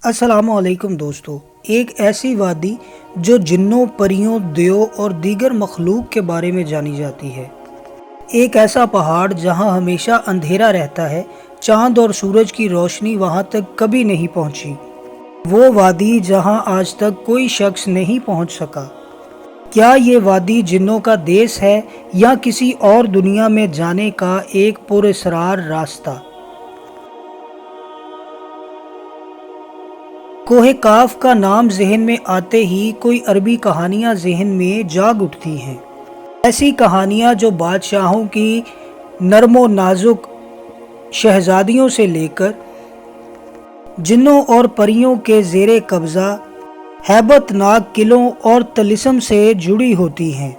السلام علیکم دوستو، ایک ایسی وادی جو جنوں، پریوں، دیو اور دیگر مخلوق کے بارے میں جانی جاتی ہے۔ ایک ایسا پہاڑ جہاں ہمیشہ اندھیرا رہتا ہے، چاند اور سورج کی روشنی وہاں تک کبھی نہیں پہنچی۔ وہ وادی جہاں آج تک کوئی شخص نہیں پہنچ سکا۔ کیا یہ وادی جنوں کا دیس ہے یا کسی اور دنیا میں جانے کا ایک پراسرار راستہ؟ کوہ کاف کا نام ذہن میں آتے ہی کوئی عربی کہانیاں ذہن میں جاگ اٹھتی ہیں۔ ایسی کہانیاں جو بادشاہوں کی نرم و نازک شہزادیوں سے لے کر جنوں اور پریوں کے زیر قبضہ ہیبت ناک قلعوں اور طلسم سے جڑی ہوتی ہیں۔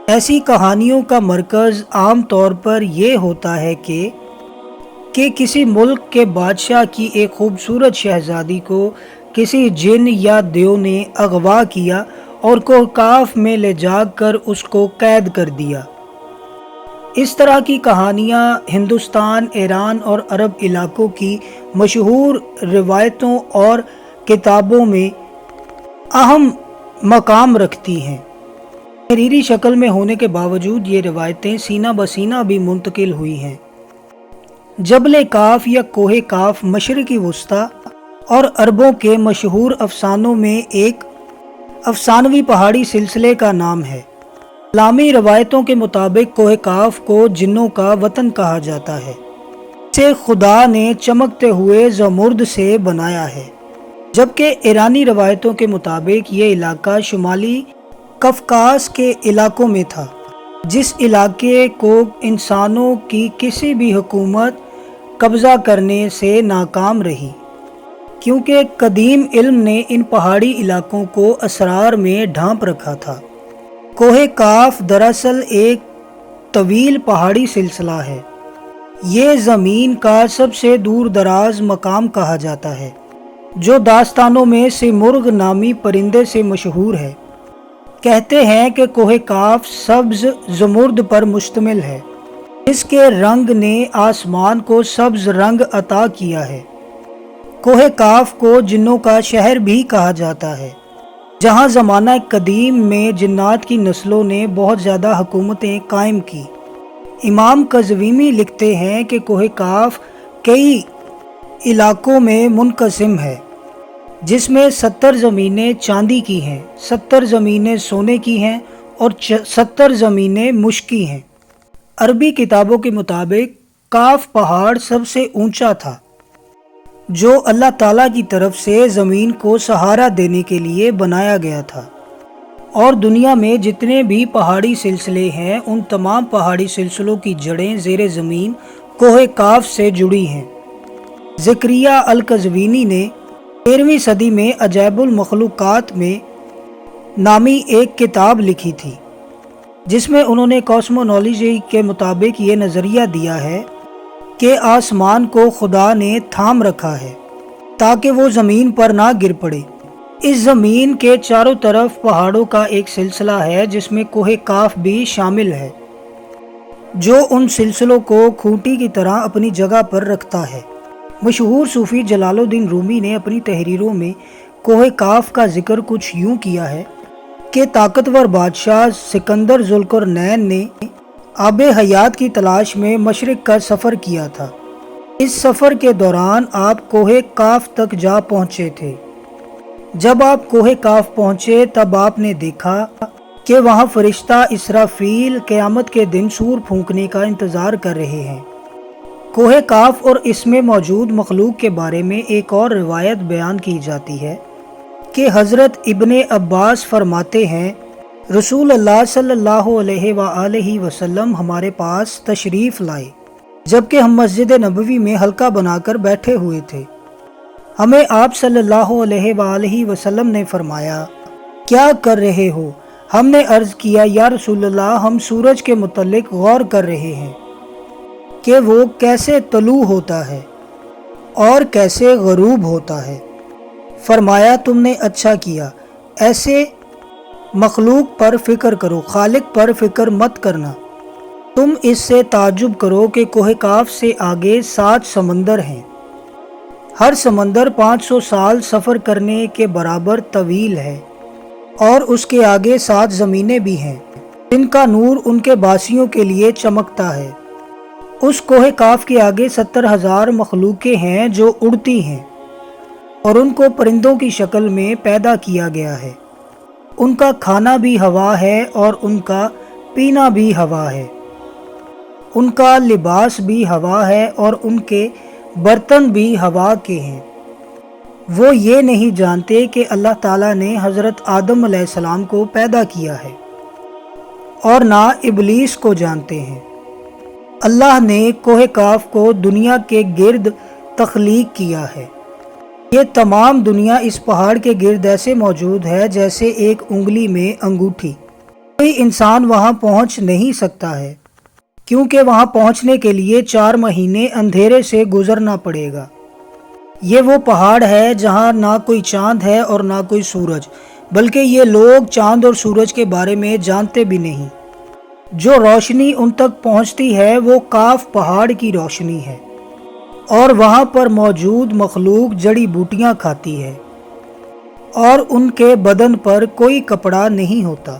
ایسی کہانیوں کا مرکز عام طور پر یہ ہوتا ہے کہ کسی ملک کے بادشاہ کی ایک خوبصورت شہزادی کو کسی جن یا دیو نے اغوا کیا اور کوہ کاف میں لے جا کر اس کو قید کر دیا۔ اس طرح کی کہانیاں ہندوستان، ایران اور عرب علاقوں کی مشہور روایتوں اور کتابوں میں اہم مقام رکھتی ہیں۔ تحریری شکل میں ہونے کے باوجود یہ روایتیں سینہ بہ سینہ بھی منتقل ہوئی ہیں۔ جبل کاف یا کوہ کاف مشرقی وسطی اور عربوں کے مشہور افسانوں میں ایک افسانوی پہاڑی سلسلے کا نام ہے۔ اسلامی روایتوں کے مطابق کوہ کاف کو جنوں کا وطن کہا جاتا ہے۔ اسے خدا نے چمکتے ہوئے زمرد سے بنایا ہے، جبکہ ایرانی روایتوں کے مطابق یہ علاقہ شمالی قفقاز کے علاقوں میں تھا، جس علاقے کو انسانوں کی کسی بھی حکومت قبضہ کرنے سے ناکام رہی، کیونکہ قدیم علم نے ان پہاڑی علاقوں کو اسرار میں ڈھانپ رکھا تھا۔ کوہ کاف دراصل ایک طویل پہاڑی سلسلہ ہے۔ یہ زمین کا سب سے دور دراز مقام کہا جاتا ہے، جو داستانوں میں سیمرغ نامی پرندے سے مشہور ہے۔ کہتے ہیں کہ کوہ کاف سبز زمرد پر مشتمل ہے، جس کے رنگ نے آسمان کو سبز رنگ عطا کیا ہے۔ کوہ کاف کو جنوں کا شہر بھی کہا جاتا ہے، جہاں زمانہ قدیم میں جنات کی نسلوں نے بہت زیادہ حکومتیں قائم کی۔ امام قزوینی لکھتے ہیں کہ کوہ کاف کئی علاقوں میں منقسم ہے، جس میں 70 زمینیں چاندی کی ہیں، 70 زمینیں سونے کی ہیں اور 70 زمینیں مشکی ہیں۔ عربی کتابوں کے مطابق کاف پہاڑ سب سے اونچا تھا، جو اللہ تعالیٰ کی طرف سے زمین کو سہارا دینے کے لیے بنایا گیا تھا، اور دنیا میں جتنے بھی پہاڑی سلسلے ہیں ان تمام پہاڑی سلسلوں کی جڑیں زیر زمین کوہ کاف سے جڑی ہیں۔ زکریا القزوینی نے 13ویں صدی میں عجائب المخلوقات میں نامی ایک کتاب لکھی تھی، جس میں انہوں نے کاسمونالوجی کے مطابق یہ نظریہ دیا ہے کہ آسمان کو خدا نے تھام رکھا ہے تاکہ وہ زمین پر نہ گر پڑے۔ اس زمین کے چاروں طرف پہاڑوں کا ایک سلسلہ ہے جس میں کوہ کاف بھی شامل ہے، جو ان سلسلوں کو کھوٹی کی طرح اپنی جگہ پر رکھتا ہے۔ مشہور صوفی جلال الدین رومی نے اپنی تحریروں میں کوہ کاف کا ذکر کچھ یوں کیا ہے کہ طاقتور بادشاہ سکندر ذوالقرنین نے آب حیات کی تلاش میں مشرق کا سفر کیا تھا۔ اس سفر کے دوران آپ کوہ کاف تک جا پہنچے تھے۔ جب آپ کوہ کاف پہنچے تب آپ نے دیکھا کہ وہاں فرشتہ اسرافیل قیامت کے دن سور پھونکنے کا انتظار کر رہے ہیں۔ کوہ کاف اور اس میں موجود مخلوق کے بارے میں ایک اور روایت بیان کی جاتی ہے کہ حضرت ابن عباس فرماتے ہیں، رسول اللہ صلی اللہ علیہ وآلہ وسلم ہمارے پاس تشریف لائے جبکہ ہم مسجد نبوی میں حلقہ بنا کر بیٹھے ہوئے تھے۔ ہمیں آپ صلی اللہ علیہ وآلہ وسلم نے فرمایا، کیا کر رہے ہو؟ ہم نے عرض کیا، یا رسول اللہ، ہم سورج کے متعلق غور کر رہے ہیں کہ وہ کیسے طلوع ہوتا ہے اور کیسے غروب ہوتا ہے۔ فرمایا، تم نے اچھا کیا، ایسے مخلوق پر فکر کرو، خالق پر فکر مت کرنا۔ تم اس سے تعجب کرو کہ کوہ کاف سے آگے 7 سمندر ہیں، ہر سمندر 500 سال سفر کرنے کے برابر طویل ہے، اور اس کے آگے 7 زمینیں بھی ہیں جن کا نور ان کے باسیوں کے لیے چمکتا ہے۔ اس کوہ کاف کے آگے 70,000 مخلوقیں ہیں جو اڑتی ہیں، اور ان کو پرندوں کی شکل میں پیدا کیا گیا ہے۔ ان کا کھانا بھی ہوا ہے اور ان کا پینا بھی ہوا ہے، ان کا لباس بھی ہوا ہے اور ان کے برتن بھی ہوا کے ہیں۔ وہ یہ نہیں جانتے کہ اللہ تعالیٰ نے حضرت آدم علیہ السلام کو پیدا کیا ہے، اور نہ ابلیس کو جانتے ہیں۔ اللہ نے کوہ کاف کو دنیا کے گرد تخلیق کیا ہے۔ یہ تمام دنیا اس پہاڑ کے گرد ایسے موجود ہے جیسے ایک انگلی میں انگوٹھی۔ کوئی انسان وہاں پہنچ نہیں سکتا ہے، کیونکہ وہاں پہنچنے کے لیے 4 مہینے اندھیرے سے گزرنا پڑے گا۔ یہ وہ پہاڑ ہے جہاں نہ کوئی چاند ہے اور نہ کوئی سورج، بلکہ یہ لوگ چاند اور سورج کے بارے میں جانتے بھی نہیں۔ جو روشنی ان تک پہنچتی ہے وہ کاف پہاڑ کی روشنی ہے، اور وہاں پر موجود مخلوق جڑی بوٹیاں کھاتی ہے، اور ان کے بدن پر کوئی کپڑا نہیں ہوتا۔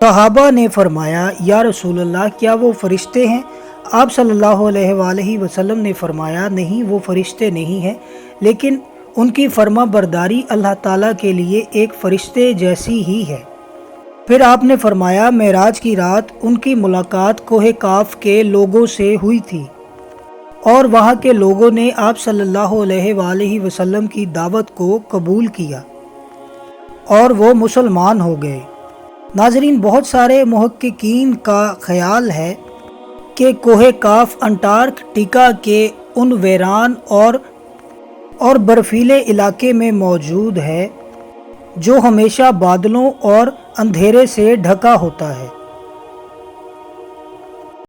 صحابہ نے فرمایا، یا رسول اللہ، کیا وہ فرشتے ہیں؟ آپ صلی اللہ علیہ وآلہ وسلم نے فرمایا، نہیں، وہ فرشتے نہیں ہیں، لیکن ان کی فرما برداری اللہ تعالیٰ کے لیے ایک فرشتے جیسی ہی ہے۔ پھر آپ نے فرمایا، معراج کی رات ان کی ملاقات کوہ کاف کے لوگوں سے ہوئی تھی، اور وہاں کے لوگوں نے آپ صلی اللہ علیہ وآلہ وسلم کی دعوت کو قبول کیا، اور وہ مسلمان ہو گئے۔ ناظرین، بہت سارے محققین کا خیال ہے کہ کوہ کاف انٹارکٹیکا کے ان ویران اور برفیلے علاقے میں موجود ہے جو ہمیشہ بادلوں اور اندھیرے سے ڈھکا ہوتا ہے۔